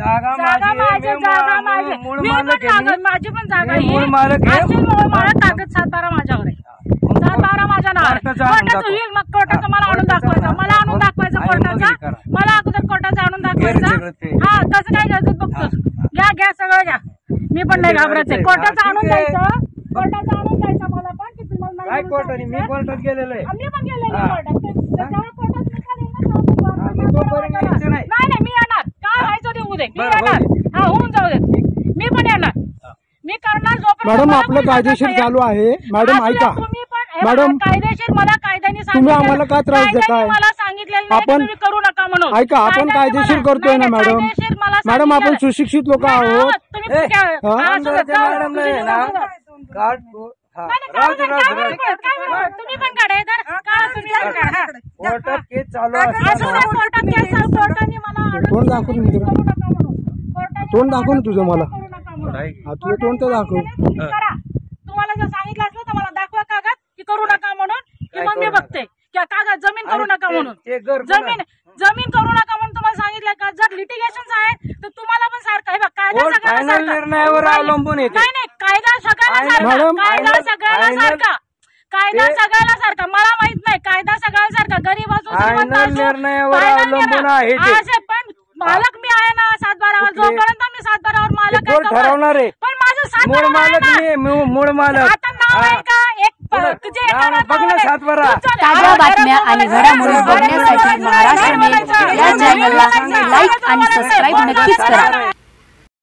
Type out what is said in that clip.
जागा माझी, मी पण कागद, माझी पण जागा आहे, मूळ मालक आहे. मला कागद 7-12 माझ्यावर आहे, 7-12 माझ्या नावावर. कोर्टाचं होईल, मग कोर्टाचं मला आणून दाखवायचं, कोर्टाचा मला अगोदर कोर्टाचा आणून दाखवायचं. हा तसं काय घ्यायचं बघतो, घ्या सगळं घ्या, मी पण नाही घाबरायचं. कोर्टाचं आणून द्यायचं, कोर्टाचं आणून द्यायचं मला पण, की तुम्हाला काय कोर्टाने? मी कोर्टात गेलेलो आहे, मी पण गेलेलो कोर्टात. नाही मी येणार, काय व्हायचं ते होऊ दे, मी येणार. हा होऊन जाऊ दे, मी पण येणार, मी करणार. मॅडम आपलं कायदेशीर चालू आहे. मॅडम ऐका, तुम्ही पण मॅडम कायदेशीर, मला कायद्याने तुम्ही आम्हाला का त्रास देताय? मला सांगितलेलं आपण करू नका म्हणून. ऐका, आपण कायदेशीर करतोय ना मॅडम. मॅडम आपण सुशिक्षित लोक आहोत. तुम्ही पण काढा, कोर्टात केस चालू तोंड दाखव, तोंड दाखव ना तुझं मला. तुझं तोंड तर दाखव. तुम्हाला जर सांगितलं असलं तर मला दाखवा कागद की करू नका म्हणून, की मग मी बघते की कागद जमीन करू नका म्हणून. जमीन करू नका म्हणून तुम्हाला सांगितलं का? जर लिटिगेशन आहेत तर तुम्हाला पण सारखं आहे. कायदा निर्णयावर अवलंबून येते. नाही कायदा सगळ्याला सारखा, कायदा सगळ्याला सारखा. मला माहित नाही, कायदा सगळ्याला सारखा. गरीब असो, निर्णयावर अवलंबून आहे. पण मालक मी आहे ना 7-12 जोपर्यंत मी 7-12 मालक आहे ठरवणार आहे. पण माझं मूळ मालक मूळ मालक आता नाव आहे का? एक बघ ना 7-12. ताज्या बातम्या आणि घडामोडी बघण्यासाठी महाराष्ट्र मेल या चॅनलला लाईक आणि सबस्क्राईब नक्कीच करा.